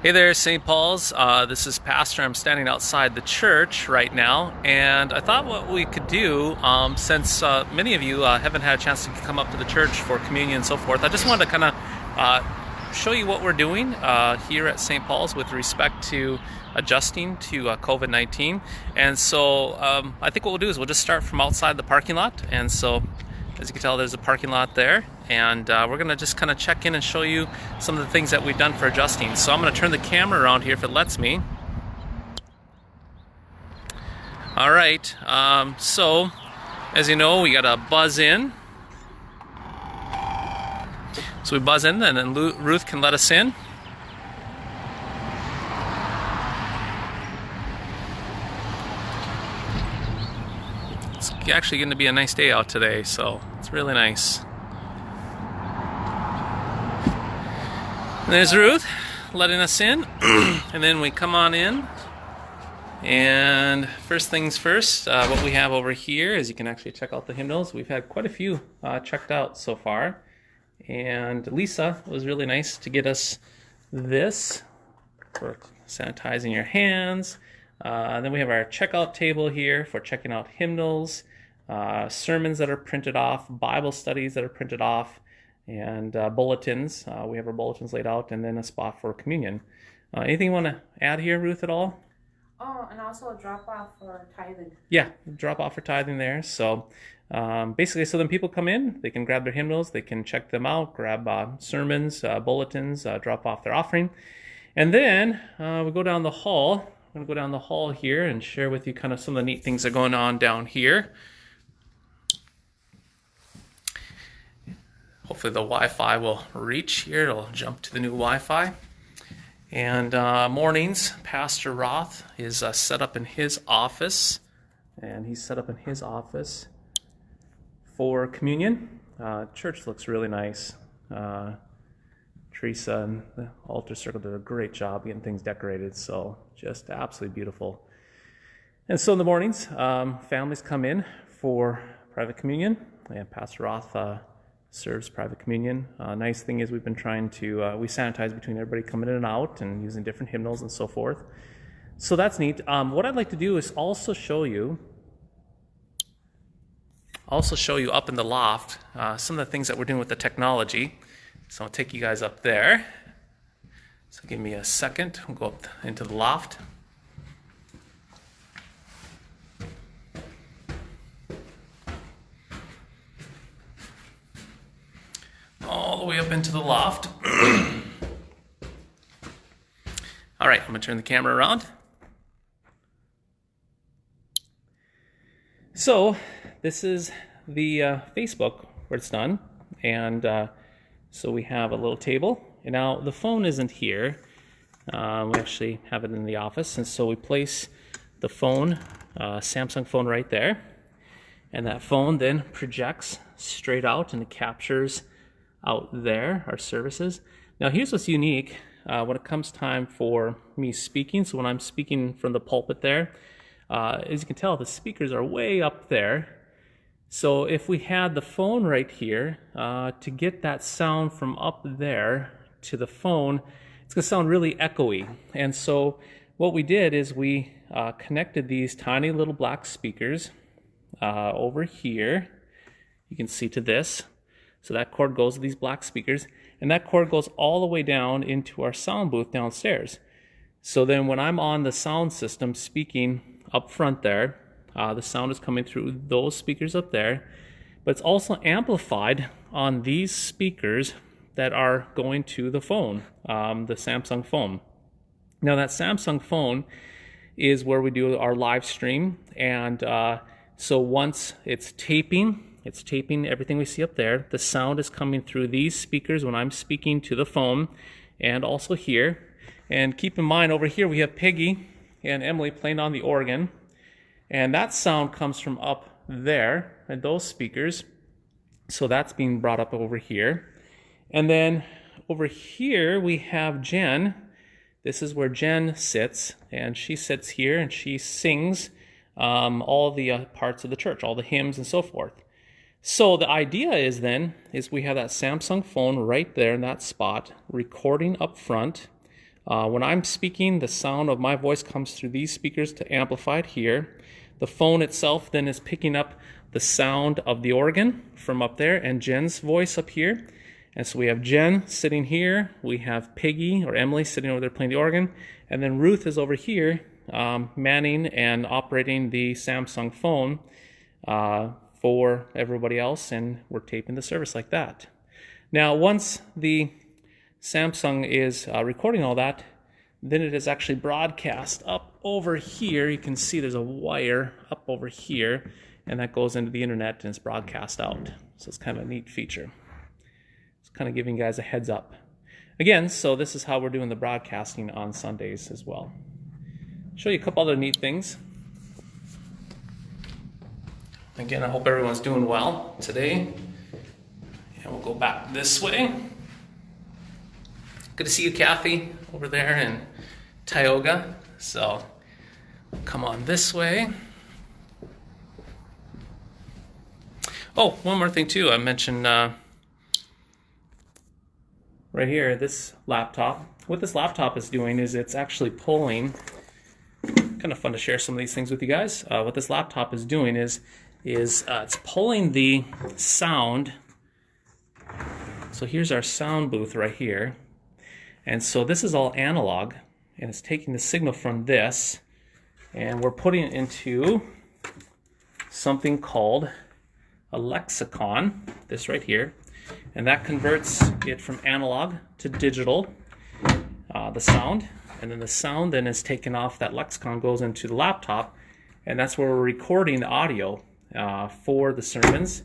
Hey there, St. Paul's. This is Pastor. I'm standing outside the church right now, and I thought what we could do, since many of you haven't had a chance to come up to the church for communion and so forth, I just wanted to kind of show you what we're doing here at St. Paul's with respect to adjusting to COVID-19. And so I think what we'll do is we'll just start from outside the parking lot. And so as you can tell, there's a parking lot there, and we're going to just kind of check in and show you some of the things that we've done for adjusting. So I'm going to turn the camera around here if it lets me. All right, so as you know, we got to buzz in. So we buzz in, and then Ruth can let us in. It's actually going to be a nice day out today, so it's really nice. And there's Ruth letting us in, and then we come on in. And first things first, what we have over here is you can actually check out the hymnals. We've had quite a few checked out so far. And Lisa was really nice to get us this for sanitizing your hands. Then we have our checkout table here for checking out hymnals, sermons that are printed off, Bible studies that are printed off, and bulletins. We have our bulletins laid out, and then a spot for communion. Anything you want to add here, Ruth, at all? Oh, and also a drop off for tithing. Yeah, drop off for tithing there. So basically, so then people come in, they can grab their hymnals, they can check them out, grab sermons, bulletins, drop off their offering. And then we go down the hall. I'm going to go down the hall here and share with you kind of some of the neat things that are going on down here. Hopefully the Wi-Fi will reach here. It'll jump to the new Wi-Fi. And mornings, Pastor Roth is set up in his office. And he's set up in his office for communion. Church looks really nice. Teresa and the altar circle did a great job getting things decorated. So just absolutely beautiful. And so in the mornings, families come in for private communion. And Pastor Roth serves private communion. Nice thing is we've been trying to, we sanitize between everybody coming in and out and using different hymnals and so forth. So that's neat. What I'd like to do is also show you up in the loft some of the things that we're doing with the technology. So I'll take you guys up there. So give me a second. We'll go up into the loft. All the way up into the loft. All right, I'm going to turn the camera around. So this is the Facebook where it's done. And so we have a little table. And now the phone isn't here. We actually have it in the office. And so we place the phone, Samsung phone right there. And that phone then projects straight out and it captures out there our services. Now here's what's unique when it comes time for me speaking. So when I'm speaking from the pulpit there, as you can tell, the speakers are way up there. So if we had the phone right here, to get that sound from up there to the phone, it's going to sound really echoey. And so what we did is we connected these tiny little black speakers over here. You can see to this. So that cord goes to these black speakers, and that cord goes all the way down into our sound booth downstairs. So then when I'm on the sound system speaking up front there, the sound is coming through those speakers up there, but it's also amplified on these speakers that are going to the phone, the Samsung phone. Now that Samsung phone is where we do our live stream, and so once it's taping everything we see up there. The sound is coming through these speakers when I'm speaking to the phone, and also here. And keep in mind, over here we have Peggy and Emily playing on the organ, and that sound comes from up there and those speakers. So that's being brought up over here. And then over here we have Jen. This is where Jen sits, and she sits here and she sings all the parts of the church, all the hymns and so forth. So the idea is we have that Samsung phone right there in that spot, recording up front, When I'm speaking, the sound of my voice comes through these speakers to amplify it here. The phone itself then is picking up the sound of the organ from up there and Jen's voice up here. And so we have Jen sitting here, we have Peggy or Emily sitting over there playing the organ, and then Ruth is over here manning and operating the Samsung phone for everybody else, and we're taping the service like that. Now, once the Samsung is recording all that, then it is actually broadcast up over here. You can see there's a wire up over here, and that goes into the internet and it's broadcast out. So it's kind of a neat feature. It's kind of giving you guys a heads up. Again, so this is how we're doing the broadcasting on Sundays as well. Show you a couple other neat things. Again, I hope everyone's doing well today. And we'll go back this way. Good to see you, Kathy, over there in Tioga. So come on this way. Oh, one more thing too. I mentioned right here, this laptop. What this laptop is doing is it's actually pulling, kind of fun to share some of these things with you guys. What this laptop is doing is it's pulling the sound. So here's our sound booth right here. And so this is all analog, and it's taking the signal from this, and we're putting it into something called a lexicon, this right here, and that converts it from analog to digital, the sound, and then the sound then is taken off that lexicon, goes into the laptop, and that's where we're recording the audio for the sermons,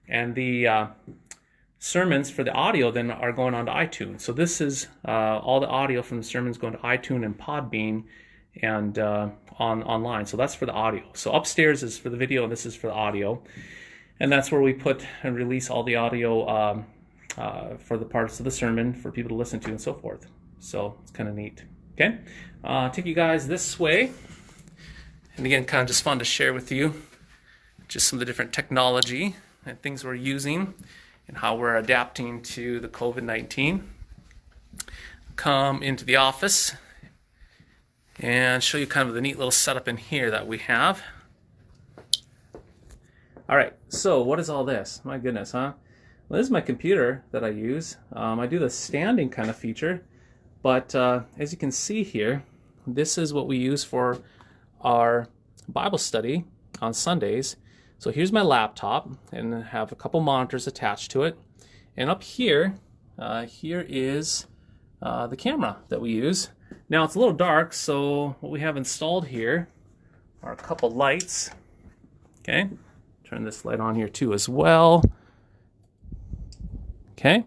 and the sermons for the audio then are going on to iTunes. So this is all the audio from the sermons going to iTunes and Podbean and online. So that's for the audio. So upstairs is for the video, and this is for the audio. And that's where we put and release all the audio for the parts of the sermon for people to listen to and so forth. So it's kind of neat. Okay, take you guys this way. And again, kind of just fun to share with you just some of the different technology and things we're using and how we're adapting to the COVID-19. Come into the office and show you kind of the neat little setup in here that we have. All right, so what is all this? My goodness, huh? Well, this is my computer that I use. I do the standing kind of feature, but as you can see here, this is what we use for our Bible study on Sundays. So here's my laptop, and I have a couple monitors attached to it. And up here, here is the camera that we use. Now it's a little dark, so what we have installed here are a couple lights. Okay, turn this light on here too as well. Okay,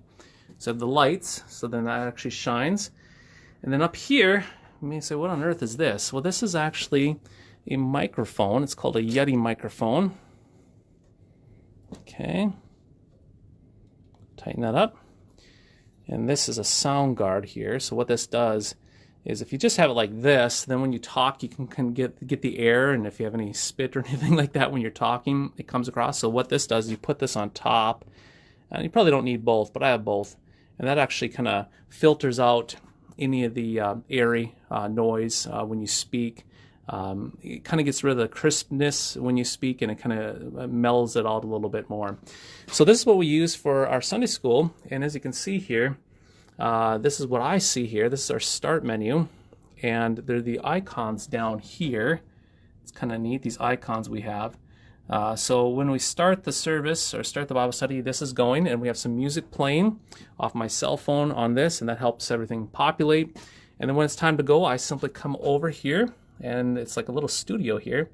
so the lights, so then that actually shines. And then up here, you may say, what on earth is this? Well, this is actually a microphone. It's called a Yeti microphone. Okay, tighten that up. And this is a sound guard here. So what this does is if you just have it like this, then when you talk, you can get the air, and if you have any spit or anything like that when you're talking, it comes across. So what this does is you put this on top, and you probably don't need both, but I have both. And that actually kind of filters out any of the airy noise when you speak. It kind of gets rid of the crispness when you speak, and it kind of mellows it out a little bit more. So this is what we use for our Sunday school, and as you can see here, this is what I see here. This is our start menu, and there are the icons down here. It's kind of neat, these icons we have. So when we start the service or start the Bible study, this is going, and we have some music playing off my cell phone on this, and that helps everything populate. And then when it's time to go, I simply come over here, and it's like a little studio here.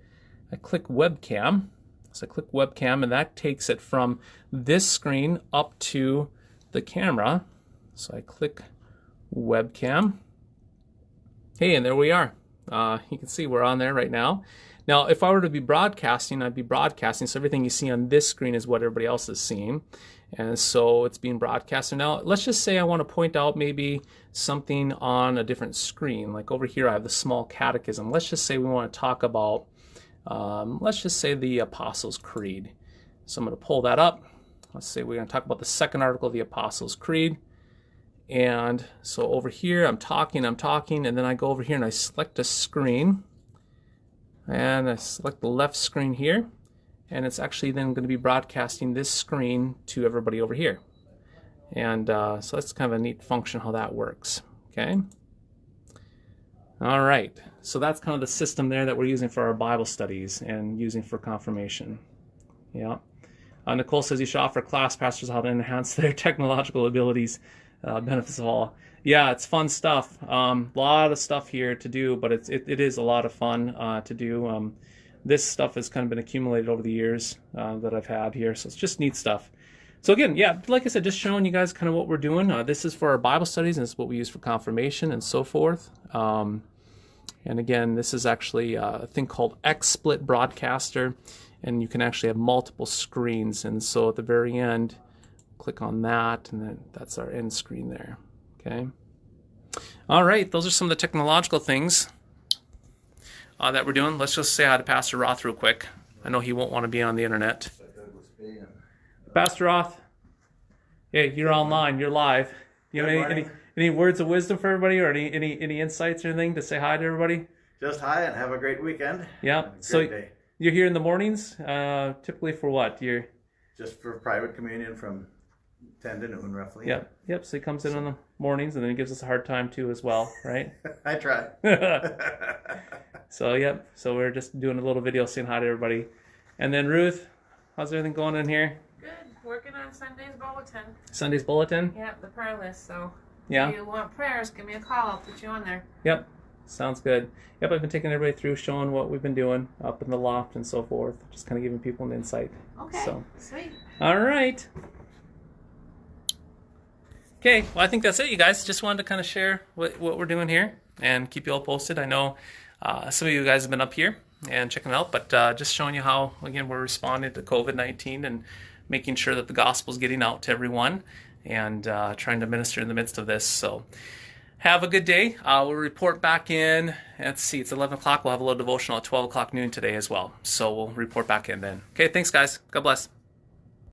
I click webcam. So I click webcam, and that takes it from this screen up to the camera. So I click webcam. Hey, and there we are. You can see we're on there right now. Now, if I were to be broadcasting, I'd be broadcasting. So everything you see on this screen is what everybody else is seeing. And so it's being broadcasted. Now, let's just say I want to point out maybe something on a different screen. Like over here, I have the small catechism. Let's just say we want to talk about, let's just say the Apostles' Creed. So I'm going to pull that up. Let's say we're going to talk about the second article of the Apostles' Creed. And so over here, I'm talking, and then I go over here and I select a screen. And I select the left screen here. And it's actually then going to be broadcasting this screen to everybody over here. And so that's kind of a neat function how that works. Okay. All right. So that's kind of the system there that we're using for our Bible studies and using for confirmation. Yeah. Nicole says you should offer class pastors how to enhance their technological abilities. Benefits of all. Yeah, it's fun stuff. Lot of stuff here to do, but it is a lot of fun to do. This stuff has kind of been accumulated over the years that I've had here, so it's just neat stuff. So again, yeah, like I said, just showing you guys kind of what we're doing. This is for our Bible studies, and this is what we use for confirmation and so forth. And again, this is actually a thing called XSplit Broadcaster, and you can actually have multiple screens. And so at the very end, click on that, and then that's our end screen there. Okay. All right, those are some of the technological things that we're doing. Let's just say hi to Pastor Roth real quick. I know he won't want to be on the internet. Pastor Roth, hey, you're online, you're live. Do you have any words of wisdom for everybody, or any insights or anything to say hi to everybody? Just hi and have a great weekend. Yeah. So day. You're here in the mornings, typically for what? You're just for private communion from 10 to noon roughly. Yep. Yep. So he comes in the mornings, and then he gives us a hard time too as well, right? I try. So yep. So we're just doing a little video saying hi to everybody. And then Ruth, how's everything going in here? Good. Working on Sunday's bulletin. Sunday's bulletin? Yeah, the prayer list. So yeah. If you want prayers, give me a call. I'll put you on there. Yep. Sounds good. Yep, I've been taking everybody through, showing what we've been doing up in the loft and so forth. Just kind of giving people an insight. Okay. So. Sweet. All right. Okay, well, I think that's it, you guys. Just wanted to kind of share what we're doing here and keep you all posted. I know some of you guys have been up here and checking it out, but just showing you how, again, we're responding to COVID-19 and making sure that the gospel is getting out to everyone and trying to minister in the midst of this. So have a good day. We'll report back in. Let's see, it's 11 o'clock. We'll have a little devotional at 12 o'clock noon today as well. So we'll report back in then. Okay, thanks, guys. God bless.